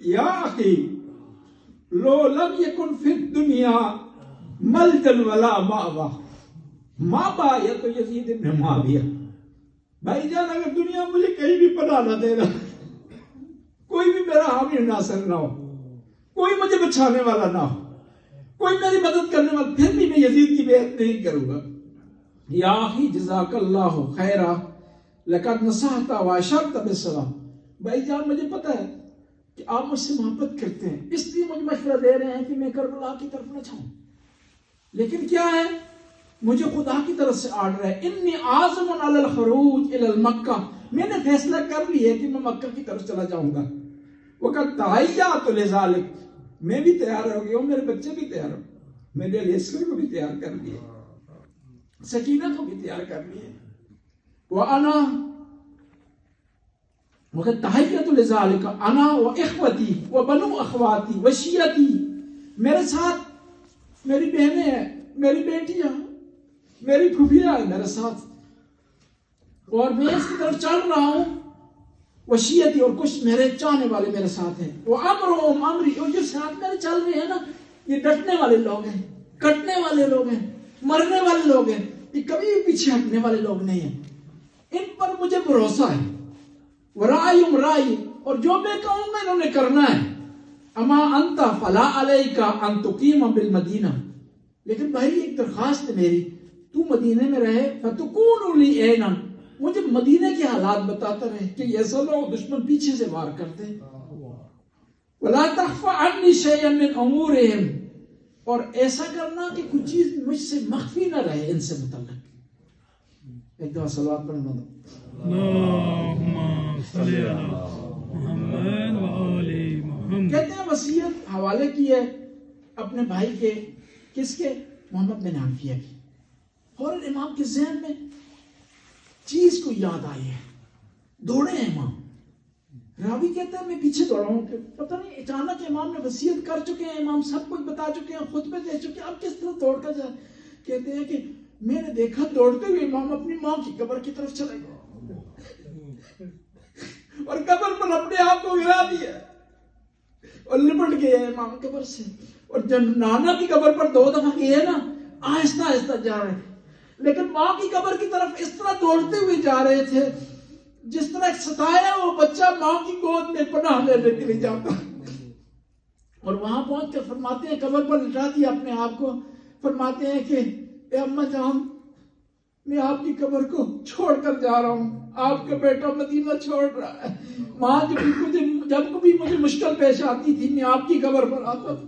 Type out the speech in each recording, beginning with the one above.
یا اخی لو لم یکن فی الدنیا ملجل ولا مأوی ما بایا تو یزید ابن معاویہ. بھائی جان اگر دنیا مجھے کہیں بھی پناہ نہ دے رہا، کوئی بھی میرا حامی ناصر نہ ہو، کوئی مجھے بچانے والا نہ ہو، کوئی میری مدد کرنے والا، پھر بھی میں یزید کی بیعت نہیں کروں گا. یا اخی جزاک اللہ خیرا لقد نصحت واشرت بالصواب. بھائی جان مجھے پتا ہے کہ آپ مجھ سے محبت کرتے ہیں، اس لیے مجھے مشورہ دے رہے ہیں کہ میں کربلا کی طرف نہ جاؤں، لیکن کیا ہے مجھے خدا کی طرف سے آرڈر ہے، انی عازم علی الخروج الی مکہ، میں نے فیصلہ کر لیا ہے کہ میں مکہ کی طرف چلا جاؤں گا. وقد تہیأت لذلک، میں بھی تیار ہو گیا ہوں، میرے بچے بھی تیار ہو، میں نے علیہ کو بھی تیار کر لیا، سکینہ کو بھی تیار کر لیا. وانا وقد تہیأت لذلک انا واخوتی وبنو اخواتی وشیعتی، میرے ساتھ میری بہنیں ہیں، میری بیٹیاں، میری پھوپھیاں ہیں میرے ساتھ، اور میں اس کی طرف چل رہا ہوں. وشیعتی، اور کچھ میرے چاہنے والے میرے ساتھ ہیں. وہ امرهم امری، اور جو ساتھ میرے چل رہے ہیں نا یہ ڈٹنے والے لوگ ہیں، کٹنے والے لوگ ہیں، مرنے والے لوگ ہیں، یہ کبھی بھی پیچھے ہٹنے والے لوگ نہیں ہیں، ان پر مجھے بھروسہ ہے. ورائیم رائی، اور جو میں کہوں گا انہوں نے کرنا ہے. اما انت فلا علیک ان تقیم بالمدینہ، لیکن بھائی ایک درخواست ہے میری، تو مدینے میں رہے، فتکون لی عینا، مجھے مدینے کے حالات بتاتا رہے کہ ایسا نہ ہو دشمن پیچھے سے وار کرتے. ولا تخف عنی شیئا من امورہم، اور ایسا کرنا کہ کچھ چیز مجھ سے مخفی نہ رہے ان سے متعلق. ایک دفعہ صلوات پڑھنا دو. اللہم صلی علی محمد و آل محمد. کہتے ہیں وصیت حوالے کی ہے اپنے بھائی کے، کس کے؟ محمد بن حنفیہ کی. اور امام کے ذہن میں چیز کو یاد آئی ہے، دوڑے ہیں امام. راوی کہتا ہے میں پیچھے دوڑا ہوں کہ پتہ نہیں اچانک امام نے وصیت کر چکے ہیں، امام سب کچھ بتا چکے ہیں، خطبے دے چکے ہیں، اب کس طرح دوڑ کر جائے. کہتے ہیں کہ میں نے دیکھا دوڑتے ہوئے امام اپنی ماں کی قبر کی طرف چلے گئے اور قبر پر اپنے آپ کو گرا دیا اور لپٹ گئے امام قبر سے. اور جب نانا کی قبر پر 2 دفعہ گئے نا آہستہ آہستہ جا رہے ہیں، لیکن ماں کی قبر کی طرف اس طرح دوڑتے ہوئے جا رہے تھے جس طرح ایک ستایا وہ بچہ ماں کی گود میں پناہ لینے کے لیے جاتا. اور وہاں پہنچ کر فرماتے ہیں، قبر پر لٹا دیا اپنے آپ کو، فرماتے ہیں کہ اے اماں جان میں آپ کی قبر کو چھوڑ کر جا رہا ہوں، آپ کا بیٹا مدینہ چھوڑ رہا ہے. ماں جب کبھی مجھے مشکل پیش آتی تھی میں آپ کی قبر پر آتا تھا.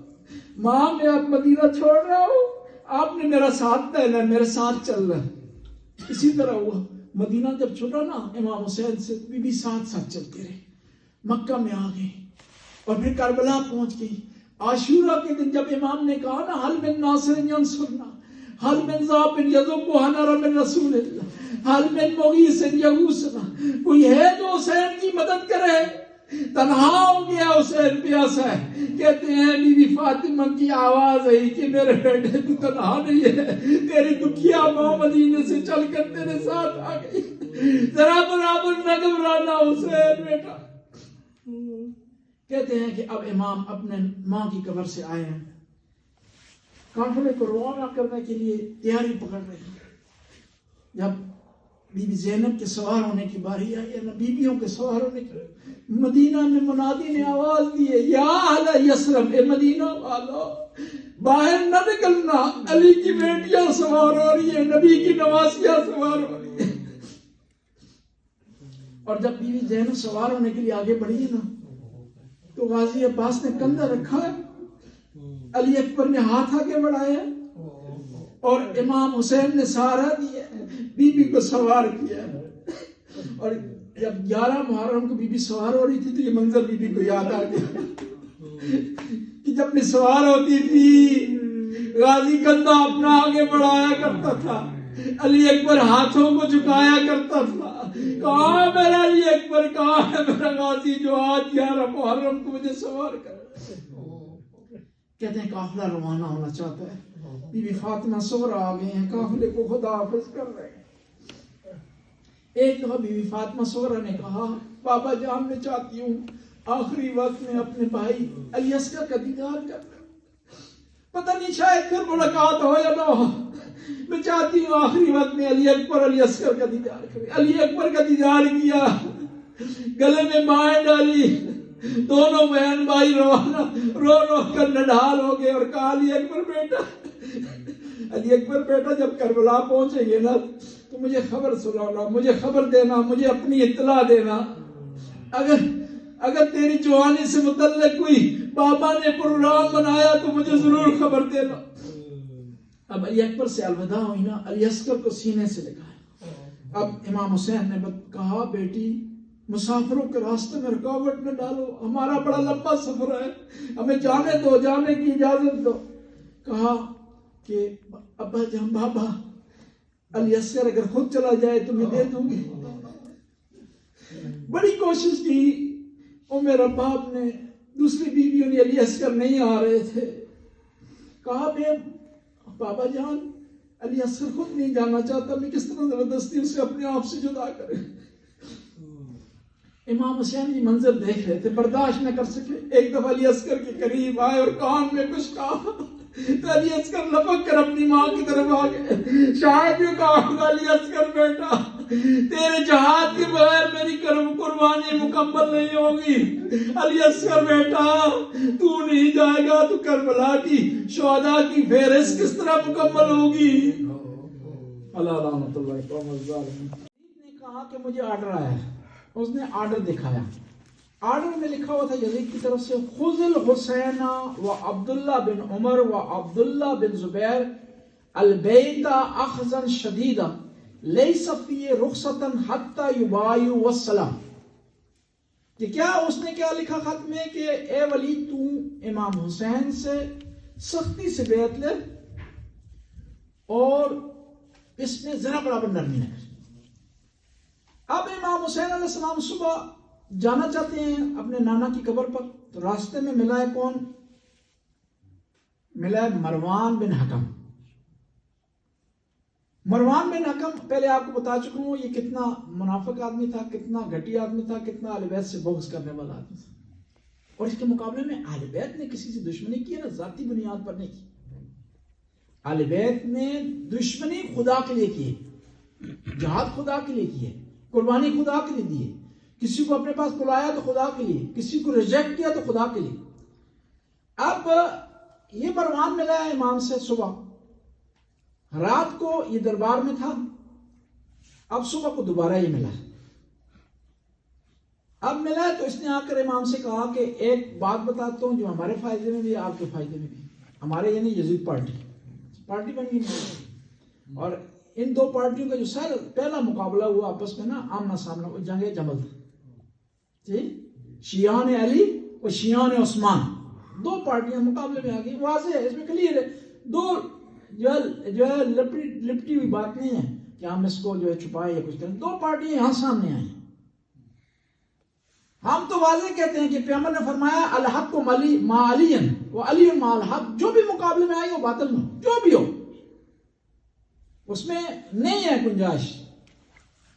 ماں میں اب مدینہ چھوڑ رہا ہوں، آپ نے میرا ساتھ دینا ہے، میرے ساتھ چل رہا ہے. اسی طرح ہوا، مدینہ جب چھوٹا نا امام حسین سے بی بی ساتھ ساتھ چلتے رہے، مکہ میں آ گئے اور پھر کربلا پہنچ گئی. عاشورہ کے دن جب امام نے کہا نا حل من ناصر ینصرنا، حل من ذاب یذبنا من رسول اللہ، حل من مغیث یغوثنا، کوئی ہے جو حسین کی مدد کرے؟ تنہا ہو گیا حسین پیاسا ہے. کہتے ہیں بی بی فاطمہ کی آواز آئی کہ میرے بیٹے تو تنہا نہیں ہے، تیری دکھیا ماں مدینے سے چل کر تیرے ساتھ آ گئی، ذرا برابر نہ گھبرانا حسین بیٹا. کہتے ہیں کہ اب امام اپنے ماں کی قبر سے آئے ہیں، قافلے کو روانہ کرنے کے لیے تیاری پکڑ رہے ہیں. جب بی بی زینب کے سوار ہونے کی باری آئی ہے، بیویوں کے سوار ہونے کی، مدینہ میں منادی نے آواز دی ہے یا اہل یثرب، اے مدینہ والو باہر نہ نکلنا، علی کی بیٹیاں سوار ہو رہی ہیں، نبی کی نواسیاں سوار ہو رہی ہیں. اور جب بی بی زینب سوار ہونے کے لیے آگے بڑھی ہے نا تو غازی عباس نے کندھا رکھا ہے، علی اکبر نے ہاتھ آگے بڑھایا اور امام حسین نے سہارا دیا، بی بی کو سوار کیا. اور جب 11 محرم کو بی بی سوار ہو رہی تھی تو یہ منظر بی بی کو یاد آ گیا کہ جب میں سوار ہوتی تھی غازی کندھا اپنا آگے بڑھایا کرتا تھا، علی اکبر ہاتھوں کو جھکایا کرتا تھا. کہاں ہے میرا علی اکبر، کہاں ہے میرا غازی جو آج 11 محرم کو مجھے سوار کر. کہتے ہیں قافلہ روانہ ہونا چاہتا ہے، بی بی فاطمہ سغرا آ گئے ہیں، قافلے کو خدا حافظ کر رہے ہیں. ایک دفعہ بی بی فاطمہ سغرا نے کہا بابا جان میں چاہتی ہوں آخری وقت میں اپنے بھائی علی اصغر کا دیدار کر رہا ہوں. پتہ نہیں شاید پھر ملاقات ہو یا نہ ہو. میں چاہتی ہوں آخری وقت میں علی اکبر علی اصغر کا دیدار کرے. علی اکبر کا دیدار کیا, گلے میں بائیں ڈالی, دونوں بہن بھائی رو کر نڈھال ہو گئے اور کہا علی اکبر بیٹا جب کربلا پہنچے گے نا تو مجھے خبر سنانا, مجھے خبر دینا, مجھے اپنی اطلاع دینا. اگر تیری جوانی سے متعلق کوئی بابا نے پروگرام بنایا تو مجھے ضرور خبر دینا. اب علی اکبر سے الوداع ہوئی نا, علی اصغر کو سینے سے لگایا. اب امام حسین نے کہا بیٹی مسافروں کے راستے میں رکاوٹ نہ ڈالو, ہمارا بڑا لمبا سفر ہے, ہمیں جانے دو, جانے کی اجازت دو. کہا کہ ابا جان بابا علی اصغر اگر خود چلا جائے تو میں دے دوں گی. بڑی کوشش کی میرا باپ نے, دوسری بیویوں نے, علی اصغر نہیں آ رہے تھے. کہا میں بابا جان علی اصغر خود نہیں جانا چاہتا, میں کس طرح زبردستی اسے اپنے آپ سے جدا کرے. امام حسین یہ منظر دیکھ رہے تھے, برداشت نہ کر سکے. ایک دفعہ علی اصغر کے قریب آئے اور کان میں کچھ کہا تو علی اصغر لپک کر اپنی ماں کی طرف آ گئے. شاید یہ کہا ہوگا علی اصغر بیٹا تیرے جہاد کے بغیر میری قربانی مکمل نہیں ہوگی. علی اصغر بیٹا تو نہیں جائے گا تو کربلا کی شہداء کی فہرست کس طرح مکمل ہوگی. اللہ رحمۃ اللہ قوم الظالمین نے کہا کہ مجھے آرڈر آیا ہے. اس نے آرڈر دکھایا. آرڈر میں لکھا ہوا تھا یزید کی طرف سے خذ الحسین و عبداللہ بن عمر و عبداللہ بن زبیر البیت اخذا شدیدا لیس فی رخصتا حتی یبایعوا والسلام. کہ کیا اس نے کیا لکھا خط میں کہ اے ولی تو امام حسین سے سختی سے بیعت لے اور اس میں ذرا برابر نرمی نہ کر. اب امام حسین علیہ السلام صبح جانا چاہتے ہیں اپنے نانا کی قبر پر, تو راستے میں ملا ہے کون؟ ملا ہے مروان بن حکم. مروان بن حکم پہلے آپ کو بتا چکا ہوں یہ کتنا منافق آدمی تھا, کتنا گھٹی آدمی تھا, کتنا اہل بیت سے بغض کرنے والا آدمی تھا. اور اس کے مقابلے میں اہل بیت نے کسی سے دشمنی کی ہے نا, ذاتی بنیاد پر نہیں کی. اہل بیت نے دشمنی خدا کے لیے کی ہے, جہاد خدا کے لیے کی ہے, قربانی خدا کے لیے دی ہے. کسی کو اپنے پاس بلایا تو خدا کے لیے, کسی کو ریجیکٹ کیا تو خدا کے لیے. اب یہ مروان ملا ہے امام سے صبح, رات کو یہ دربار میں تھا, اب صبح کو دوبارہ یہ ملا. اب ملا تو اس نے آ کر امام سے کہا کہ ایک بات بتاتا ہوں جو ہمارے فائدے میں بھی آپ کے فائدے میں بھی. ہمارے یعنی یزید پارٹی بن گئی, اور ان دو پارٹیوں کا جو پہلا مقابلہ ہوا آپس میں نا آمنا سامنا, وہ جنگ جمل تھا. شیعان علی اور شیعان عثمان, دو پارٹیاں مقابلے میں آ گئی. واضح ہے, اس میں کلیئر ہے. دو جو ہے لپٹی ہوئی بات نہیں ہے کہ ہم اس کو جو ہے چھپائے یا کچھ کریں. دو پارٹیاں یہاں سامنے آئی. ہم تو واضح کہتے ہیں کہ پیغمبر نے فرمایا الحق ما علی و علی ما الحق, جو بھی مقابلے میں آئی وہ باطل میں, جو بھی ہو اس میں نہیں ہے گنجائش.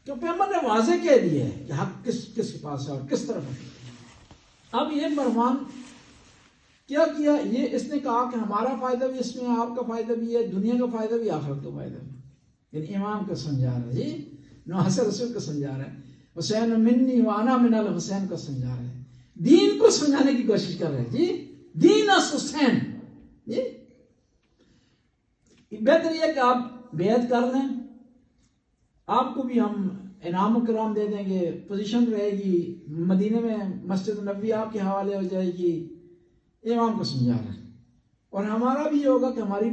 تو پیغمبر نے واضح کہہ دیا ہے کہ حق کس کے پاس ہے اور کس طرف ہے. اب یہ مروان کیا کیا, یہ اس نے کہا کہ ہمارا فائدہ بھی اس میں ہے, آپ کا فائدہ بھی ہے, دنیا کا فائدہ بھی, آخرت کا فائدہ بھی. یعنی امام کو سمجھا رہا ہے, جی ناصر رسول کو سمجھا رہا ہے, حسین منی و انا من الحسین کو سمجھا رہے ہیں, دین کو سمجھانے کی کوشش کر رہے ہیں. جی دین اس حسین. جی بہتر یہ کہ آپ بیعت کر لیں, آپ کو بھی ہم انعام و کرام دے دیں گے, پوزیشن رہے گی مدینے میں, مسجد نبوی آپ کے حوالے ہو جائے گی. امام کو سمجھا رہا ہے, اور ہمارا بھی یہ ہوگا کہ ہماری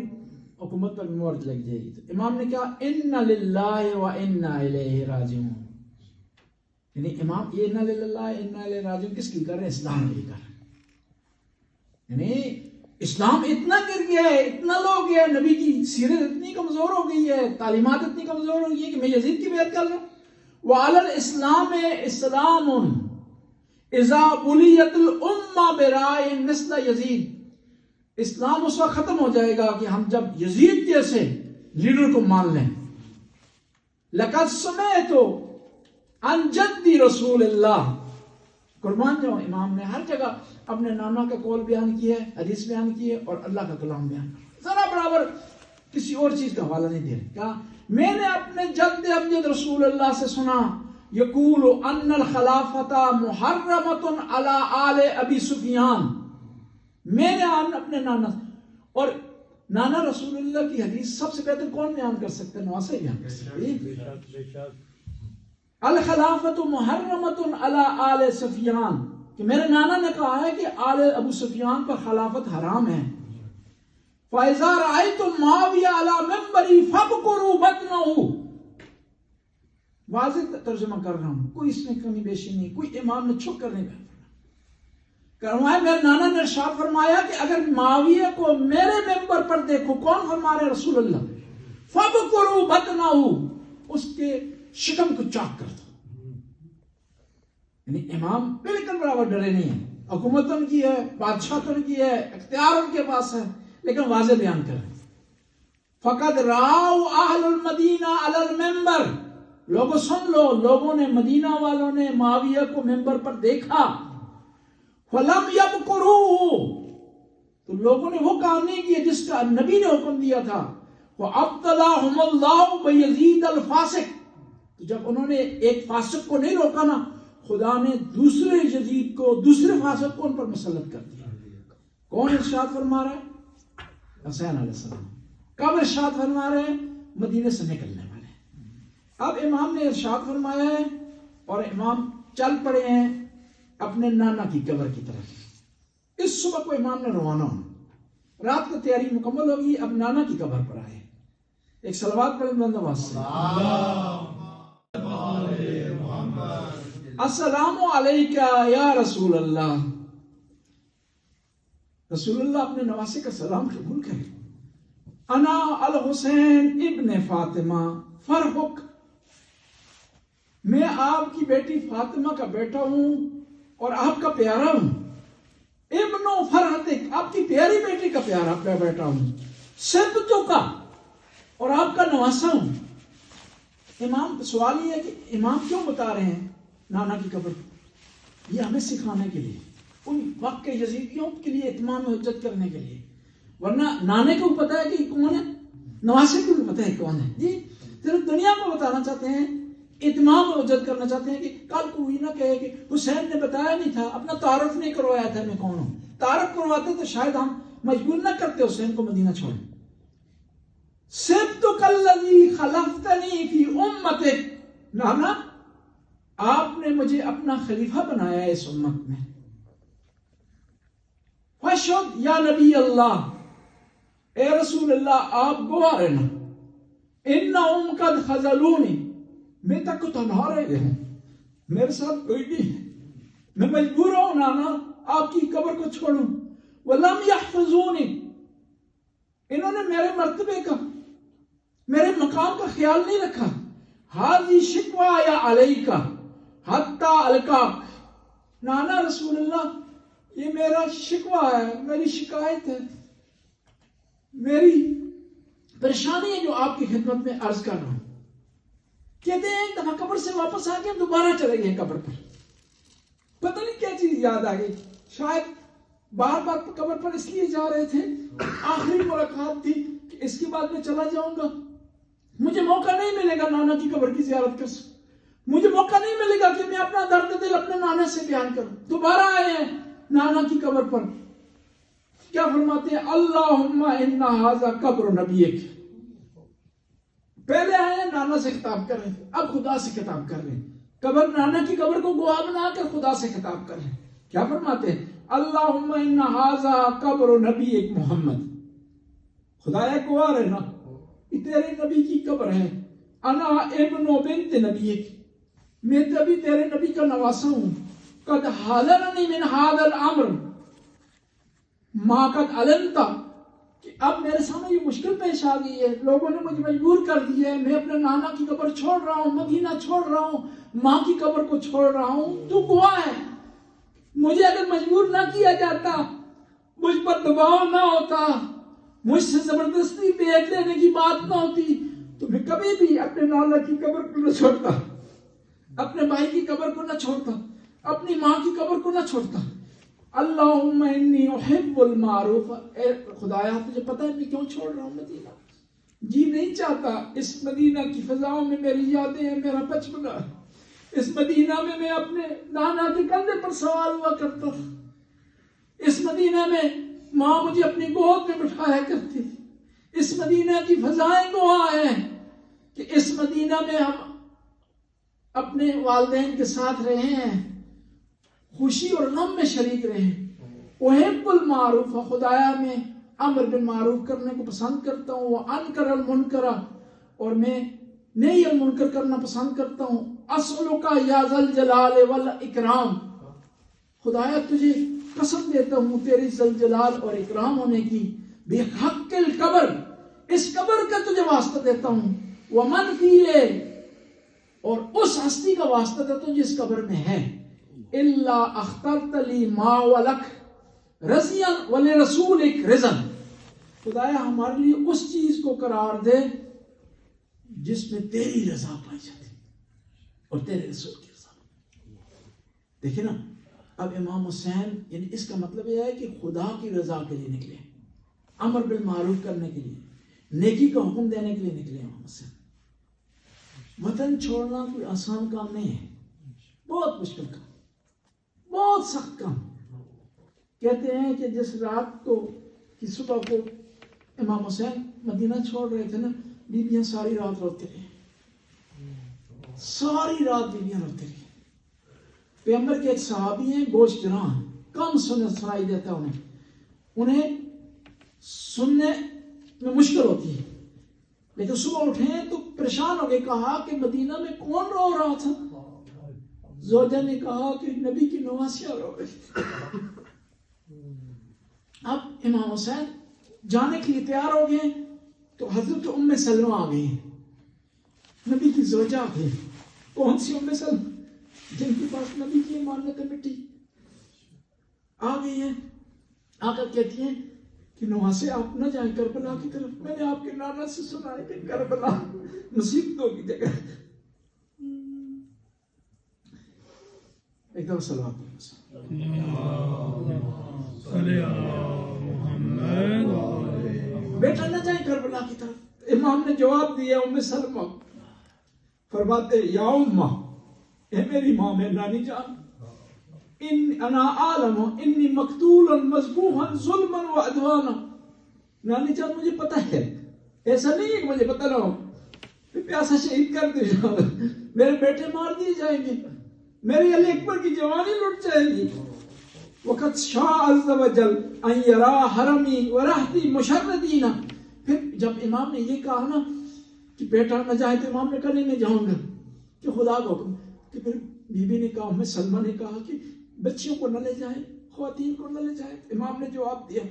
حکومت پر مہر لگ جائے گی. تو امام نے کہا انا للہ و انا الیہ راجعون. یعنی امام یہ انا للہ انا الیہ راجعون کس کی کر رہے ہیں؟ اسلام کی کر رہے ہیں. یعنی اسلام اتنا گر گیا ہے, اتنا لو گیا ہے, نبی کی سیرت اتنی کمزور ہو گئی ہے, تعلیمات اتنی کمزور ہو گئی ہے کہ میں یزید کی بیعت کر رہا ہوں. وعلی الاسلام اسلام اذا بلیت الامہ برائے مثل یزید. اسلام اس وقت ختم ہو جائے گا کہ ہم جب یزید جیسے لیڈر کو مان لیں. لقد سمعت عن جد رسول اللہ, قربان جاؤں امام نے ہر جگہ اپنے نانا کا قول بیان کیا ہے، حدیث بیان کی ہے اور اللہ کا کلام بیان کیا، ذرا برابر کسی اور چیز کا حوالہ نہیں دے رہے. کہا میں نے اپنے جد امجد رسول اللہ سے سنا یقول ان الخلافت محرمۃ علی آل ابی سفیان. میں نے اپنے نانا، اور نانا رسول اللہ کی حدیث سب سے بہتر کون بیان کر سکتے ہیں؟ نواسہ بیان کر سکتے. الخلافت محرمۃ علی آل سفیان، کہ میرے نانا نے کہا ہے کہ آل ابو سفیان پر خلافت حرام ہے. فَإِذَا رَأَيْتُمْ مُعَاوِيَةَ عَلَى مِنبَرِهِ فَابْقُرُوا بَطْنَهُ. واضح ترجمہ کر رہا ہوں، کوئی اس میں کمی بیشی نہیں، کوئی امام نے چھپ کر نہیں بیان کروایا. میرے نانا نے ارشاد فرمایا کہ اگر معاویہ کو میرے ممبر پر دیکھو، کون فرما رہے رسول اللہ، فَابْقُرُوا بَطْنَهُ، اس کے شکم کو چاک کر دو. یعنی امام بالکل برابر ڈرے نہیں ہیں، حکومت ان کی ہے، بادشاہ ان کی ہے، اختیار ان کے پاس ہے، لیکن واضح بیان کر رہے ہیں. فقد راؤ اہل المدینہ علی المنبر، لوگوں سن لو، لوگوں نے مدینہ والوں نے معاویہ کو ممبر پر دیکھا. فلم یبقروہ، تو لوگوں نے وہ کام نہیں کیا جس کا نبی نے حکم دیا تھا. وابتلاہم اللہ بیزید الفاسق، تو جب انہوں نے ایک فاسق کو نہیں روکا نا، خدا نے دوسرے یزید کو، دوسرے فاسق کو ان پر مسلط کر دیا. کون ارشاد فرما رہا ہے؟ حسین علیہ السلام. کب ارشاد فرما رہے ہیں؟ مدینے سے نکلنے والے. اب امام نے ارشاد فرمایا ہے اور امام چل پڑے ہیں اپنے نانا کی قبر کی طرف. اس صبح کو امام نے روانہ ہونا، رات کو تیاری مکمل ہوگی، اب نانا کی قبر پر آئے. ایک صلوات پڑھیں بلند آواز سے. السلام علیکہ یا رسول اللہ. رسول اللہ اپنے نواسے کا سلام قبول کریں. انا الحسین ابن فاطمہ فرحق، میں آپ کی بیٹی فاطمہ کا بیٹا ہوں اور آپ کا پیارا ہوں. ابن فرحتک، آپ کی پیاری بیٹی کا پیارا بیٹا ہوں. سبتو کا، اور آپ کا نواسا ہوں. امام سوال یہ ہے کہ امام کیوں بتا رہے ہیں نانا کی قبر؟ یہ ہمیں سکھانے کے لیے، ان وقت کے یزیدیوں کے لیے اتمام حجت کرنے کے لیے. ورنہ نانے کو پتا ہے کہ کون ہے، نواسے کو بھی پتا ہے کون ہے. جی صرف دنیا کو بتانا چاہتے ہیں، اتمام حجت کرنا چاہتے ہیں کہ کل کوئی نہ کہے کہ حسین نے بتایا نہیں تھا، اپنا تعارف نہیں کروایا تھا میں کون ہوں. تعارف کرواتے تو شاید ہم مجبور نہ کرتے حسین کو مدینہ چھوڑیں. سبتک الذی خلفتنی فی امتک، نانا آپ نے مجھے اپنا خلیفہ بنایا ہے اس امت میں. فاشہد یا نبی اللہ، اے رسول اللہ آپ گواہ رہنا. انہم قد خذلونی، میں تک کو تنہا رہ گئے ہیں، میرے ساتھ کوئی نہیں ہے، میں مجبور ہوں نانا آپ کی قبر کو چھوڑوں. ولم یحفظونی، انہوں نے میرے مرتبے کا، میرے مقام کا خیال نہیں رکھا. حاضی شکوہ یا علیکہ حتی القاک، نانا رسول اللہ یہ میرا شکوہ ہے، میری شکایت ہے، میری پریشانی ہے جو آپ کی خدمت میں عرض کر رہا ہوں. کہتے ہیں ایک دفعہ قبر سے واپس آ کے دوبارہ چلے گئے قبر پر. پتہ نہیں کیا چیز یاد آ گئی، شاید بار بار قبر پر اس لیے جا رہے تھے، آخری ملاقات تھی کہ اس کے بعد میں چلا جاؤں گا، مجھے موقع نہیں ملے گا نانا کی قبر کی زیارت کر سکوں، مجھے موقع نہیں ملے گا کہ میں اپنا درد دل اپنے نانا سے بیان کروں. دوبارہ آئے ہیں نانا کی قبر پر. کیا فرماتے ہیں؟ اللہم ان ھذا قبر نبیک. پہلے آئے ہیں نانا سے خطاب کر رہے ہیں، اب خدا سے خطاب کر رہے ہیں. قبر نانا کی قبر کو گواہ بنا کر خدا سے خطاب کر رہے ہیں. کیا فرماتے ہیں؟ اللہم ان ھذا قبر نبیک محمد. خدایا گواہ رہنا یہ تیرے نبی کی قبر ہے. انا ابن بنت نبیک، میں تبھی تیرے نبی کا نواسا ہوں. قد حاضرنی من ھذا الامر ما قد علمت، کہ اب میرے سامنے یہ مشکل پیش آ گئی ہے، لوگوں نے مجھے مجبور کر دیا ہے، میں اپنے نانا کی قبر چھوڑ رہا ہوں، مدینہ چھوڑ رہا ہوں، ماں کی قبر کو چھوڑ رہا ہوں. تو گواہ ہے، مجھے اگر مجبور نہ کیا جاتا، مجھ پر دباؤ نہ ہوتا، مجھ سے زبردستی بیعت لینے کی بات نہ ہوتی، تو میں کبھی بھی اپنے نانا کی قبر کو نہ چھوڑتا، اپنے بھائی کی قبر کو نہ چھوڑتا. اپنی ماں کی قبر کو نہ چھوڑتا. اللہم انی احب المعروف. اے خدایا تجھے پتہ ہے میں کیوں چھوڑ رہا ہوں مدینہ؟ جی نہیں چاہتا. اس مدینہ کی فضاؤں میں میری یادیں ہیں، میرا بچپنا. اس مدینہ میں اپنے نانا کے کندھے پر سوار ہوا کرتا تھا. اس مدینہ میں ماں مجھے اپنی گود میں بٹھایا کرتی تھی. اس مدینہ کی فضائیں گواہ ہیں کہ اس مدینہ میں ہم اپنے والدین کے ساتھ رہے ہیں، خوشی اور غم میں شریک رہے ہیں. احب المعروف. خدایا میں امر بالمعروف کرنے کو پسند کرتا ہوں، وانکر المنکر، اور میں نہی المنکر کرنا پسند کرتا ہوں. اسألک یا ذا الجلال والاکرام. خدایا تجھے قسم دیتا ہوں تیری ذل جلال اور اکرام ہونے کی، بحق القبر، اس قبر کا تجھے واسطہ دیتا ہوں، ومن فیہ، اور اس ہستی کا واسطہ دیتا ہوں جس قبر میں ہے، الا اخترت لی ما ولک رضیا ولرسولک رضا. خدایا ہمارے لیے اس چیز کو قرار دے جس میں تیری رضا پائی جاتی اور تیرے رسول کی رضا. دیکھیں نا، اب امام حسین، یعنی اس کا مطلب یہ ہے کہ خدا کی رضا کے لیے نکلے، امر بالمعروف کرنے کے لیے، نیکی کا حکم دینے کے لیے نکلے امام حسین. وطن چھوڑنا کوئی آسان کام نہیں ہے، بہت مشکل کام، بہت سخت کام. کہتے ہیں کہ جس رات کو کی صبح کو امام حسین مدینہ چھوڑ رہے تھے نا، بیویاں ساری رات روتے رہے، ساری رات بیویاں روتے رہی. پیغمبر کے ایک صحابی ہیں گوشت گراں، کم سنائی دیتا ہے انہیں سننے میں مشکل ہوتی ہے، لیکن صبح اٹھے تو پریشان ہو گئے. کہا کہ مدینہ میں کون رو رہا تھا؟ زوجہ نے کہا کہ نبی کی نواسیاں رو رہی تھی. اب امام حسین جانے کے لیے تیار ہو گئے تو حضرت ام سلمہ آ گئی، نبی کی زوجہ آ گئی. کون سی ام سلمہ؟ جن کے پاس نبی کی امانت مٹی آ گئی ہیں. آ کر کہتی ہیں کہ نواسے آپ نہ جائیں کربلا کی طرف، میں نے آپ کے نانا سے سنا ہے کہ کربلا مصیبتوں کی جگہ. ایک دفعہ صلوات بیٹا نہ جائیں کربلا کی طرف. امام نے جواب دیا ام سلمہ فرماتے یا امہ، اے میری ماں، میں نانی جان، انا عالم انی مقتولا مذبوحا ظلما وعدوانا. نانی جان مجھے پتہ ہے، ایسا نہیں ہے کہ مجھے پتہ نہ ہو، پیاسا شہید کر دے جاؤ، میرے بیٹے مار دیے جائیں گے، میری علی اکبر کی جوانی لٹ جائے گی. وقت شاء عز وجل ان یرا حرمی ورحتی مشردین. پھر جب امام نے یہ کہا نا کہ بیٹا نہ جائے تو امام نے کہا نہیں میں جاؤں گا، کہ خدا کا حکم. کہ پھر بی بی نے کہا، ام سلمہ نے کہا کہ بچیوں کو نہ لے جائے، خواتین کو نہ لے جائے. امام نے جواب دیا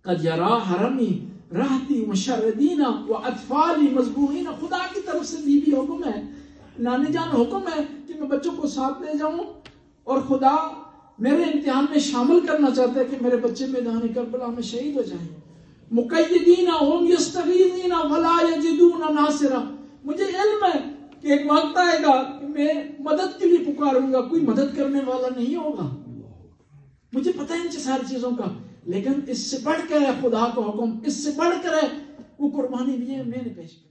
قد یرا حرمی رحتی مشردین و اطفالی مذبوحین. خدا کی طرف سے بی بی حکم ہے، نانی جان حکم ہے کہ میں بچوں کو ساتھ لے جاؤں، اور خدا میرے امتحان میں شامل کرنا چاہتا ہے کہ میرے بچے میدان کربلا میں شہید ہو جائیں. مقیدین ہم یستغیثون ولا یجدون ناصرا. مجھے علم ہے کہ ایک وقت آئے گا کہ میں مدد کے لیے پکاروں گا، کوئی مدد کرنے والا نہیں ہوگا. مجھے پتہ ہے ان ساری چیزوں کا، لیکن اس سے بڑھ کر ہے خدا کا حکم، اس سے بڑھ کر ہے وہ قربانی بھی ہے میں نے پیش کی.